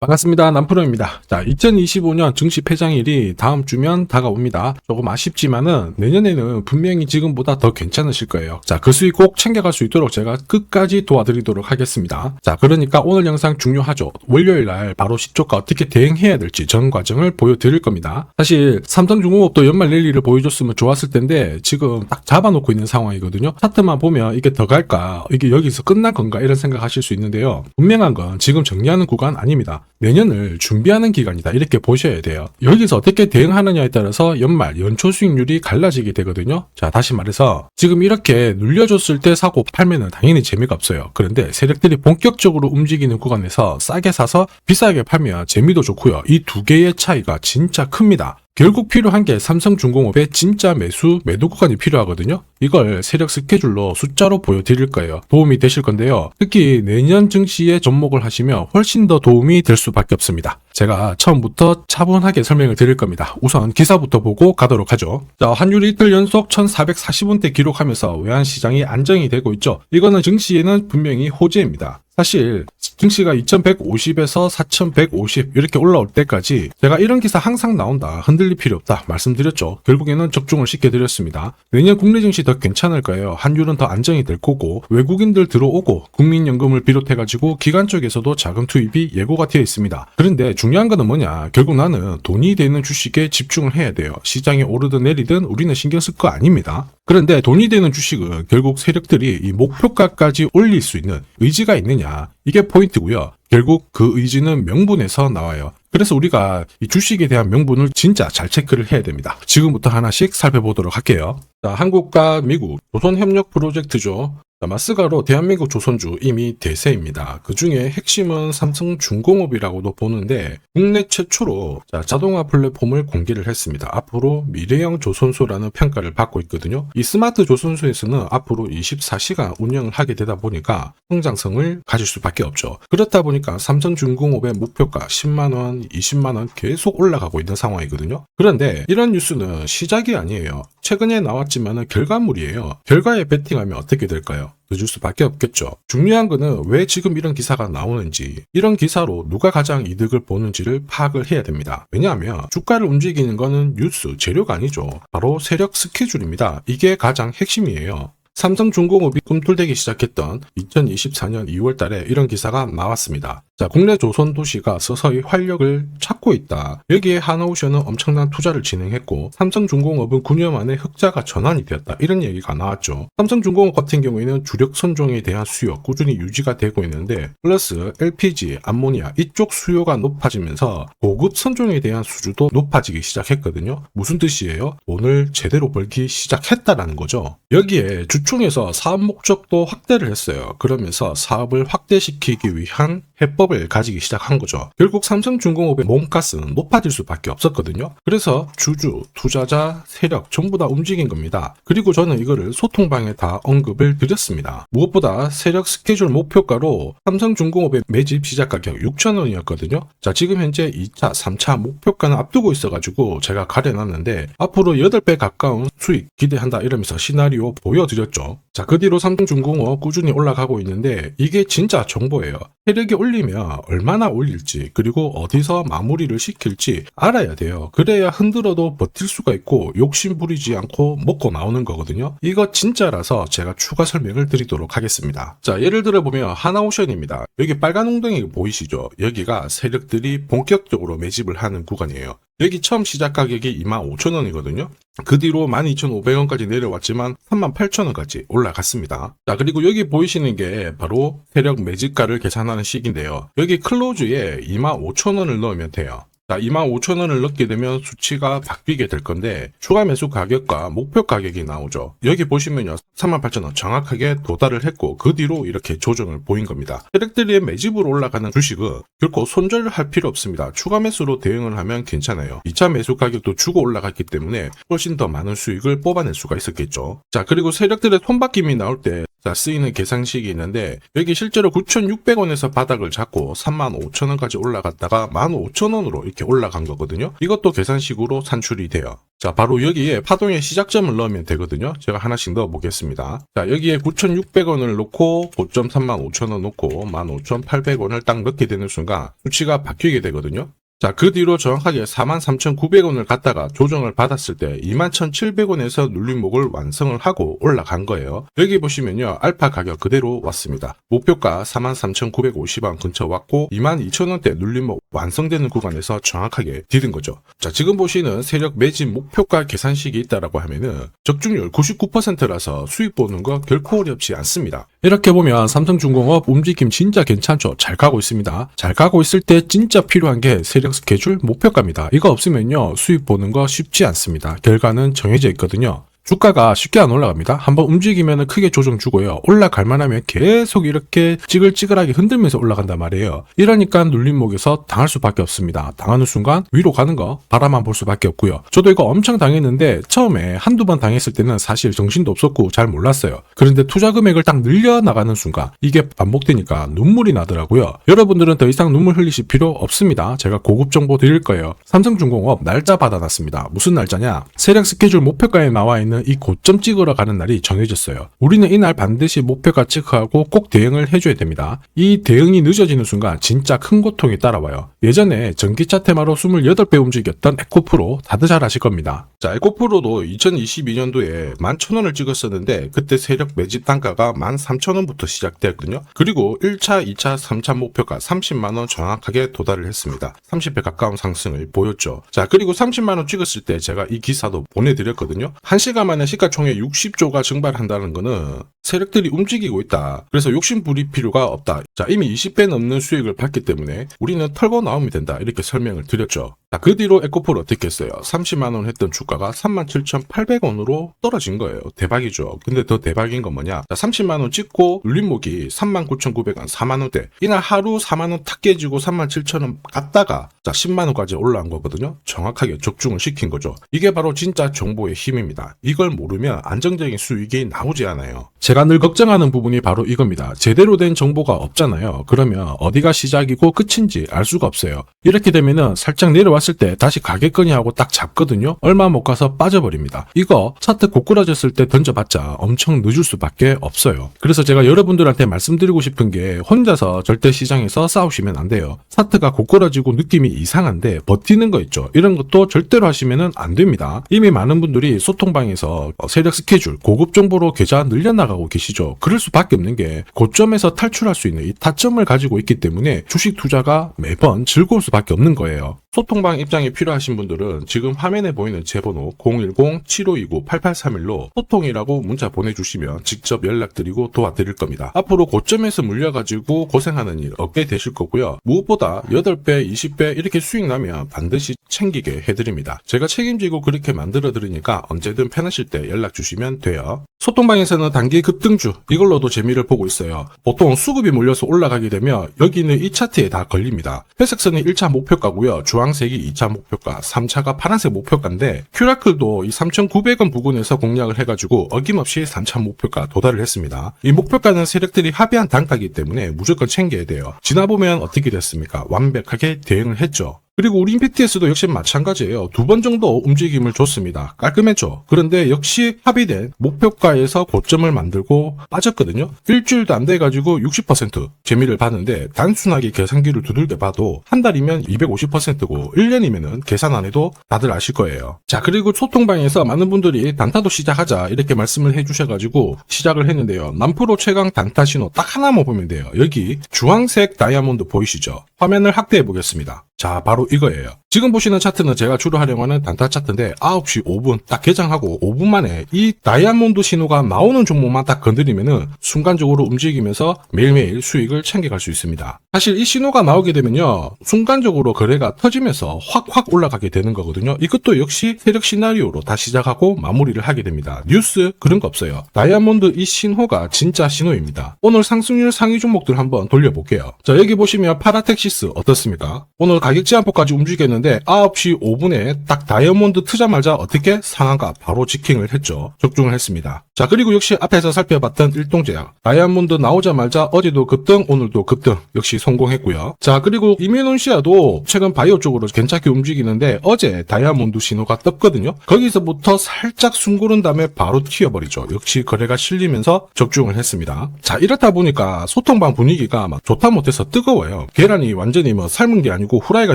반갑습니다. 남프로입니다. 자, 2025년 증시 폐장일이 다음 주면 다가옵니다. 조금 아쉽지만은 내년에는 분명히 지금보다 더 괜찮으실 거예요. 자, 그 수익 꼭 챙겨갈 수 있도록 제가 끝까지 도와드리도록 하겠습니다. 자, 그러니까 오늘 영상 중요하죠. 월요일날 바로 시초가 어떻게 대응해야 될지 전 과정을 보여드릴 겁니다. 사실 삼성중공업도 연말 랠리를 보여줬으면 좋았을 텐데 지금 딱 잡아놓고 있는 상황이거든요. 차트만 보면 이게 더 갈까? 이게 여기서 끝날 건가? 이런 생각하실 수 있는데요. 분명한 건 지금 정리하는 구간 아닙니다. 내년을 준비하는 기간이다 이렇게 보셔야 돼요. 여기서 어떻게 대응하느냐에 따라서 연말 연초 수익률이 갈라지게 되거든요. 자, 다시 말해서 지금 이렇게 눌려줬을 때 사고 팔면은 당연히 재미가 없어요. 그런데 세력들이 본격적으로 움직이는 구간에서 싸게 사서 비싸게 팔면 재미도 좋고요. 이 두 개의 차이가 진짜 큽니다. 결국 필요한 게 삼성중공업의 진짜 매도 구간이 필요하거든요. 이걸 세력 스케줄로 숫자로 보여드릴 거예요. 도움이 되실 건데요. 특히 내년 증시에 접목을 하시면 훨씬 더 도움이 될 수밖에 없습니다. 제가 처음부터 차분하게 설명을 드릴 겁니다. 우선 기사부터 보고 가도록 하죠. 자, 환율이 이틀 연속 1440원대 기록하면서 외환시장이 안정이 되고 있죠. 이거는 증시에는 분명히 호재입니다. 사실 증시가 2150에서 4150 이렇게 올라올 때까지 제가 이런 기사 항상 나온다, 흔들릴 필요 없다 말씀드렸죠. 결국에는 적중을 시켜드렸습니다. 내년 국내 증시 더 괜찮을 거예요. 환율은 더 안정이 될 거고 외국인들 들어오고 국민연금을 비롯해가지고 기관 쪽에서도 자금 투입이 예고가 되어 있습니다. 그런데 중요한 거는 뭐냐, 결국 나는 돈이 되는 주식에 집중을 해야 돼요. 시장이 오르든 내리든 우리는 신경 쓸 거 아닙니다. 그런데 돈이 되는 주식은 결국 세력들이 이 목표가까지 올릴 수 있는 의지가 있느냐, 이게 포인트고요. 결국 그 의지는 명분에서 나와요. 그래서 우리가 이 주식에 대한 명분을 진짜 잘 체크를 해야 됩니다. 지금부터 하나씩 살펴보도록 할게요. 자, 한국과 미국 조선협력 프로젝트죠. 마스가로 대한민국 조선주 이미 대세입니다. 그 중에 핵심은 삼성중공업이라고도 보는데 국내 최초로 자동화 플랫폼을 공개를 했습니다. 앞으로 미래형 조선소라는 평가를 받고 있거든요. 이 스마트 조선소에서는 앞으로 24시간 운영을 하게 되다 보니까 성장성을 가질 수밖에 없죠. 그렇다 보니까 삼성중공업의 목표가 10만원, 20만원 계속 올라가고 있는 상황이거든요. 그런데 이런 뉴스는 시작이 아니에요. 최근에 나왔지만 결과물이에요. 결과에 베팅하면 어떻게 될까요? 늦을 수밖에 없겠죠. 중요한 거는 왜 지금 이런 기사가 나오는지, 이런 기사로 누가 가장 이득을 보는지를 파악을 해야 됩니다. 왜냐하면 주가를 움직이는 거는 뉴스, 재료가 아니죠. 바로 세력 스케줄입니다. 이게 가장 핵심이에요. 삼성중공업이 꿈틀대기 시작했던 2024년 2월 달에 이런 기사가 나왔습니다. 자, 국내 조선 도시가 서서히 활력을 찾고 있다. 여기에 하나오션은 엄청난 투자를 진행했고 삼성중공업은 9년 만에 흑자가 전환이 되었다. 이런 얘기가 나왔죠. 삼성중공업 같은 경우에는 주력 선종에 대한 수요 꾸준히 유지가 되고 있는데 플러스 LPG, 암모니아 이쪽 수요가 높아지면서 고급 선종에 대한 수주도 높아지기 시작했거든요. 무슨 뜻이에요? 돈을 제대로 벌기 시작했다라는 거죠. 여기에 주총에서 사업 목적도 확대를 했어요. 그러면서 사업을 확대시키기 위한 해법을 가지기 시작한 거죠. 결국 삼성중공업의 몸값은 높아질 수밖에 없었거든요. 그래서 주주, 투자자, 세력 전부 다 움직인 겁니다. 그리고 저는 이거를 소통방에 다 언급을 드렸습니다. 무엇보다 세력 스케줄 목표가로 삼성중공업의 매집 시작 가격 6,000원이었거든요. 자, 지금 현재 2차, 3차 목표가는 앞두고 있어가지고 제가 가려놨는데 앞으로 8배 가까운 수익 기대한다 이러면서 시나리오 보여드렸죠. 자, 그 뒤로 삼성중공업 꾸준히 올라가고 있는데 이게 진짜 정보예요. 세력이 올리면 얼마나 올릴지 그리고 어디서 마무리를 시킬지 알아야 돼요. 그래야 흔들어도 버틸 수가 있고 욕심 부리지 않고 먹고 나오는 거거든요. 이거 진짜라서 제가 추가 설명을 드리도록 하겠습니다. 자, 예를 들어 보면 하나오션입니다. 여기 빨간 웅덩이 보이시죠? 여기가 세력들이 본격적으로 매집을 하는 구간이에요. 여기 처음 시작 가격이 25,000원이거든요. 그 뒤로 12,500원까지 내려왔지만 38,000원까지 올라갔습니다. 자, 그리고 여기 보이시는 게 바로 세력 매집가를 계산하는 식인데요. 여기 클로즈에 25,000원을 넣으면 돼요. 자, 25,000원을 넣게 되면 수치가 바뀌게 될 건데 추가 매수 가격과 목표 가격이 나오죠. 여기 보시면요, 38,000원 정확하게 도달을 했고 그 뒤로 이렇게 조정을 보인 겁니다. 세력들이 매집으로 올라가는 주식은 결코 손절을 할 필요 없습니다. 추가 매수로 대응을 하면 괜찮아요. 2차 매수 가격도 주고 올라갔기 때문에 훨씬 더 많은 수익을 뽑아낼 수가 있었겠죠. 자, 그리고 세력들의 손바뀜이 나올 때 자, 쓰이는 계산식이 있는데 여기 실제로 9,600원에서 바닥을 잡고 35,000원까지 올라갔다가 15,000원으로 이렇게 올라간 거거든요. 이것도 계산식으로 산출이 돼요. 자, 바로 여기에 파동의 시작점을 넣으면 되거든요. 제가 하나씩 넣어 보겠습니다. 자, 여기에 9,600원을 놓고 고점 35,000원 놓고 15,800원을 딱 넣게 되는 순간 수치가 바뀌게 되거든요. 자, 그 뒤로 정확하게 43,900원을 갖다가 조정을 받았을 때 21,700원에서 눌림목을 완성을 하고 올라간 거예요. 여기 보시면요, 알파 가격 그대로 왔습니다. 목표가 43,950원 근처 왔고 22,000원대 눌림목 완성되는 구간에서 정확하게 디딘 거죠. 자, 지금 보시는 세력 매집 목표가 계산식이 있다라고 하면은 적중률 99%라서 수익 보는 거 결코 어렵지 않습니다. 이렇게 보면 삼성중공업 움직임 진짜 괜찮죠. 잘 가고 있습니다. 잘 가고 있을 때 진짜 필요한 게 세력 스케줄 목표가입니다. 이거 없으면요, 수익 보는 거 쉽지 않습니다. 결과는 정해져 있거든요. 주가가 쉽게 안 올라갑니다. 한번 움직이면 크게 조정 주고요. 올라갈 만하면 계속 이렇게 찌글찌글하게 흔들면서 올라간단 말이에요. 이러니까 눌림목에서 당할 수밖에 없습니다. 당하는 순간 위로 가는 거 바라만 볼 수밖에 없고요. 저도 이거 엄청 당했는데 처음에 한두 번 당했을 때는 사실 정신도 없었고 잘 몰랐어요. 그런데 투자 금액을 딱 늘려나가는 순간 이게 반복되니까 눈물이 나더라고요. 여러분들은 더 이상 눈물 흘리실 필요 없습니다. 제가 고급 정보 드릴 거예요. 삼성중공업 날짜 받아놨습니다. 무슨 날짜냐? 세력 스케줄 목표가에 나와 있는 이 고점 찍으러 가는 날이 정해졌어요. 우리는 이날 반드시 목표가 체크하고 꼭 대응을 해줘야 됩니다. 이 대응이 늦어지는 순간 진짜 큰 고통이 따라와요. 예전에 전기차 테마로 28배 움직였던 에코프로 다들 잘 아실 겁니다. 자, 에코프로도 2022년도에 11,000원을 찍었었는데 그때 세력 매집 단가가 13,000원부터 시작되었거든요. 그리고 1차, 2차, 3차 목표가 30만원 정확하게 도달을 했습니다. 30배 가까운 상승을 보였죠. 자, 그리고 30만원 찍었을 때 제가 이 기사도 보내드렸거든요. 1시간 만에 시가총액 60조가 증발한다는 거는 세력들이 움직이고 있다. 그래서 욕심 부릴 필요가 없다. 자, 이미 20배 넘는 수익을 봤기 때문에 우리는 털고 나오면 된다. 이렇게 설명을 드렸죠. 자, 그 뒤로 에코프로 어떻게 했어요? 30만원 했던 주가가 37,800원으로 떨어진 거예요. 대박이죠. 근데 더 대박인 건 뭐냐? 자, 30만원 찍고 눌림목이 39,900원, 4만원대. 이날 하루 4만원 탁 깨지고 37,000원 갔다가 자, 10만원까지 올라온 거거든요. 정확하게 적중을 시킨 거죠. 이게 바로 진짜 정보의 힘입니다. 이걸 모르면 안정적인 수익이 나오지 않아요. 제가 늘 걱정하는 부분이 바로 이겁니다. 제대로 된 정보가 없잖아요. 그러면 어디가 시작이고 끝인지 알 수가 없어요. 이렇게 되면은 살짝 내려왔을 때 다시 가겠거니 하고 딱 잡거든요. 얼마 못 가서 빠져버립니다. 이거 차트 고꾸라졌을 때 던져봤자 엄청 늦을 수밖에 없어요. 그래서 제가 여러분들한테 말씀드리고 싶은 게 혼자서 절대 시장에서 싸우시면 안 돼요. 차트가 고꾸라지고 느낌이 이상한데 버티는 거 있죠. 이런 것도 절대로 하시면 안 됩니다. 이미 많은 분들이 소통방에서 세력 스케줄 고급 정보로 계좌 늘려나가고 계시죠. 그럴 수밖에 없는 게 고점에서 탈출할 수 있는 이 타점을 가지고 있기 때문에 주식 투자가 매번 즐거울 수밖에 없는 거예요. 소통방 입장이 필요하신 분들은 지금 화면에 보이는 제 번호 010-7529-8831로 소통이라고 문자 보내주시면 직접 연락드리고 도와드릴 겁니다. 앞으로 고점에서 물려가지고 고생하는 일 없게 되실 거고요. 무엇보다 8배, 20배 이렇게 수익 나면 반드시 챙기게 해드립니다. 제가 책임지고 그렇게 만들어드리니까 언제든 편하실 때 연락 주시면 돼요. 소통방에서는 단기 급등주 이걸로도 재미를 보고 있어요. 보통 수급이 몰려서 올라가게 되면 여기는 이 차트에 다 걸립니다. 회색선이 1차 목표가고요. 주황색이 2차 목표가, 3차가 파란색 목표가인데 큐라클도 이 3,900원 부근에서 공략을 해가지고 어김없이 3차 목표가 도달을 했습니다. 이 목표가는 세력들이 합의한 단가이기 때문에 무조건 챙겨야 돼요. 지나보면 어떻게 됐습니까? 완벽하게 대응을 했죠. 그리고 우리 임팩트에서도 역시 마찬가지예요. 2번 정도 움직임을 줬습니다. 깔끔했죠. 그런데 역시 합의된 목표가에서 고점을 만들고 빠졌거든요. 일주일도 안 돼가지고 60% 재미를 봤는데 단순하게 계산기를 두들겨 봐도 한 달이면 250%고 1년이면은 계산 안 해도 다들 아실 거예요. 자, 그리고 소통방에서 많은 분들이 단타도 시작하자 이렇게 말씀을 해주셔가지고 시작을 했는데요. 남프로 최강 단타 신호 딱 하나만 보면 돼요. 여기 주황색 다이아몬드 보이시죠? 화면을 확대해 보겠습니다. 자, 바로 이거예요. 지금 보시는 차트는 제가 주로 활용하는 단타 차트인데 9시 5분 딱 개장하고 5분 만에 이 다이아몬드 신호가 나오는 종목만 딱 건드리면은 순간적으로 움직이면서 매일매일 수익을 챙겨갈 수 있습니다. 사실 이 신호가 나오게 되면요, 순간적으로 거래가 터지면서 확 올라가게 되는 거거든요. 이것도 역시 세력 시나리오로 다 시작하고 마무리를 하게 됩니다. 뉴스 그런 거 없어요. 다이아몬드 이 신호가 진짜 신호입니다. 오늘 상승률 상위 종목들 한번 돌려볼게요. 자, 여기 보시면 파라텍시스 어떻습니까? 오늘 가격 제한폭까지 움직였는데 있었는데 9시 5분에 딱 다이아몬드 트자마자 어떻게 상한가 바로 지킹을 했죠. 적중을 했습니다. 자, 그리고 역시 앞에서 살펴봤던 일동제약 다이아몬드 나오자마자 어제도 급등 오늘도 급등 역시 성공했고요. 자, 그리고 이뮤논시아도 최근 바이오 쪽으로 괜찮게 움직이는데 어제 다이아몬드 신호가 떴거든요. 거기서부터 살짝 숨고른 다음에 바로 튀어버리죠. 역시 거래가 실리면서 적중을 했습니다. 자, 이렇다 보니까 소통방 분위기가 막 좋다 못해서 뜨거워요. 계란이 완전히 뭐 삶은 게 아니고 후라이가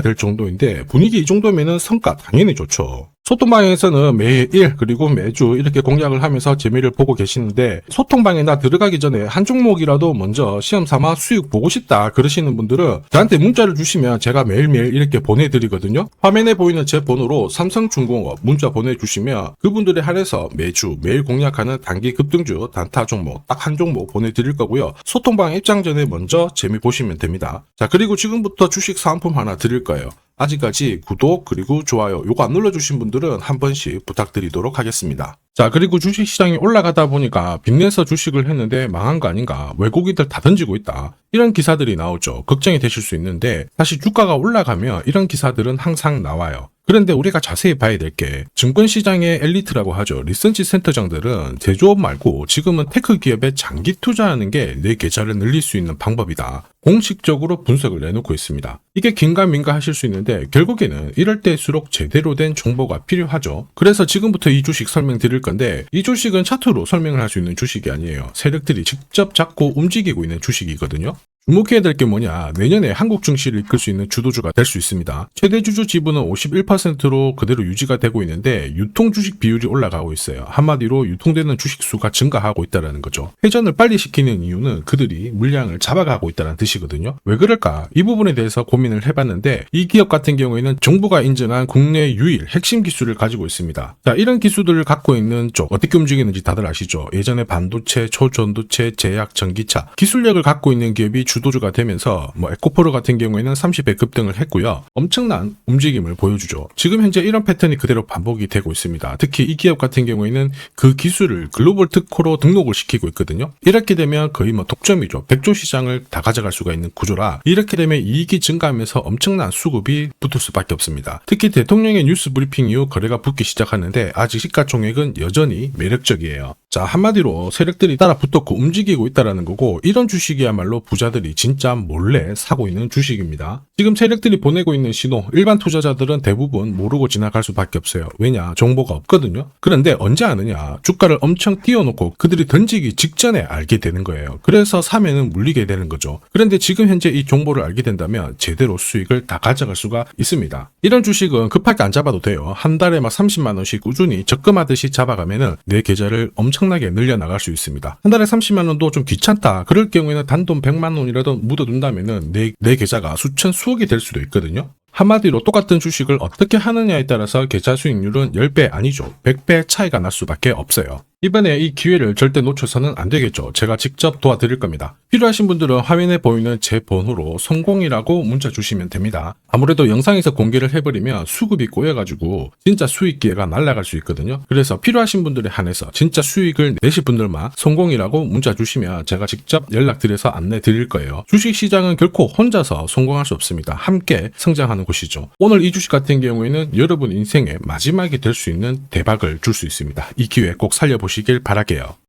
될 정도인데 분위기 이 정도면은 성과 당연히 좋죠. 소통방에서는 매일 그리고 매주 이렇게 공략을 하면서 재미를 보고 계시는데 소통방에 나 들어가기 전에 한 종목이라도 먼저 시험 삼아 수익 보고 싶다 그러시는 분들은 저한테 문자를 주시면 제가 매일매일 이렇게 보내드리거든요. 화면에 보이는 제 번호로 삼성중공업 문자 보내주시면 그분들에 한해서 매주 매일 공략하는 단기 급등주 단타 종목 딱 한 종목 보내드릴 거고요. 소통방 입장 전에 먼저 재미 보시면 됩니다. 자, 그리고 지금부터 주식 사은품 하나 드릴 거예요. 아직까지 구독 그리고 좋아요 요거 안 눌러주신 분들은 한 번씩 부탁드리도록 하겠습니다. 자, 그리고 주식시장이 올라가다 보니까 빚내서 주식을 했는데 망한 거 아닌가, 외국인들 다 던지고 있다, 이런 기사들이 나오죠. 걱정이 되실 수 있는데 사실 주가가 올라가면 이런 기사들은 항상 나와요. 그런데 우리가 자세히 봐야 될 게 증권시장의 엘리트라고 하죠. 리서치 센터장들은 제조업 말고 지금은 테크 기업에 장기 투자하는 게 내 계좌를 늘릴 수 있는 방법이다. 공식적으로 분석을 내놓고 있습니다. 이게 긴가민가 하실 수 있는데 결국에는 이럴 때일수록 제대로 된 정보가 필요하죠. 그래서 지금부터 이 주식 설명드릴 건데 이 주식은 차트로 설명을 할 수 있는 주식이 아니에요. 세력들이 직접 잡고 움직이고 있는 주식이거든요. 주목해야 될 게 뭐냐, 내년에 한국 증시를 이끌 수 있는 주도주가 될 수 있습니다. 최대 주주 지분은 51%로 그대로 유지가 되고 있는데 유통 주식 비율이 올라가고 있어요. 한마디로 유통되는 주식 수가 증가하고 있다는 거죠. 회전을 빨리 시키는 이유는 그들이 물량을 잡아가고 있다는 뜻이거든요. 왜 그럴까? 이 부분에 대해서 고민을 해봤는데 이 기업 같은 경우에는 정부가 인정한 국내 유일 핵심 기술을 가지고 있습니다. 자, 이런 기술들을 갖고 있는 쪽 어떻게 움직이는지 다들 아시죠? 예전에 반도체, 초전도체, 제약, 전기차 기술력을 갖고 있는 기업이 주도주가 되면서 에코프로 같은 경우에는 30배 급등을 했고요. 엄청난 움직임을 보여주죠. 지금 현재 이런 패턴이 그대로 반복이 되고 있습니다. 특히 이 기업 같은 경우에는 그 기술을 글로벌 특허로 등록을 시키고 있거든요. 이렇게 되면 거의 독점이죠. 100조 시장을 다 가져갈 수가 있는 구조라 이렇게 되면 이익이 증가하면서 엄청난 수급이 붙을 수밖에 없습니다. 특히 대통령의 뉴스 브리핑 이후 거래가 붙기 시작하는데 아직 시가총액은 여전히 매력적이에요. 자, 한마디로 세력들이 따라 붙었고 움직이고 있다는 거고 이런 주식이야말로 부자들이 진짜 몰래 사고 있는 주식입니다. 지금 세력들이 보내고 있는 신호 일반 투자자들은 대부분 모르고 지나갈 수밖에 없어요. 왜냐? 정보가 없거든요. 그런데 언제 아느냐? 주가를 엄청 띄워놓고 그들이 던지기 직전에 알게 되는 거예요. 그래서 사면은 물리게 되는 거죠. 그런데 지금 현재 이 정보를 알게 된다면 제대로 수익을 다 가져갈 수가 있습니다. 이런 주식은 급하게 안 잡아도 돼요. 한 달에 30만 원씩 꾸준히 적금하듯이 잡아가면은 내 계좌를 엄청나게 늘려나갈 수 있습니다. 한 달에 30만 원도 좀 귀찮다. 그럴 경우에는 단돈 100만 원이라도 묻어둔다면은 내 계좌가 수천 수억이 될 수도 있거든요. 한마디로 똑같은 주식을 어떻게 하느냐에 따라서 계좌 수익률은 10배 아니죠. 100배 차이가 날 수밖에 없어요. 이번에 이 기회를 절대 놓쳐서는 안 되겠죠. 제가 직접 도와드릴 겁니다. 필요하신 분들은 화면에 보이는 제 번호로 성공이라고 문자 주시면 됩니다. 아무래도 영상에서 공개를 해버리면 수급이 꼬여가지고 진짜 수익 기회가 날아갈 수 있거든요. 그래서 필요하신 분들에 한해서 진짜 수익을 내실 분들만 성공이라고 문자 주시면 제가 직접 연락드려서 안내 드릴 거예요. 주식시장은 결코 혼자서 성공할 수 없습니다. 함께 성장하는 곳이죠. 오늘 이 주식 같은 경우에는 여러분 인생의 마지막이 될 수 있는 대박을 줄 수 있습니다. 이 기회 꼭 살려보시길 바랄게요.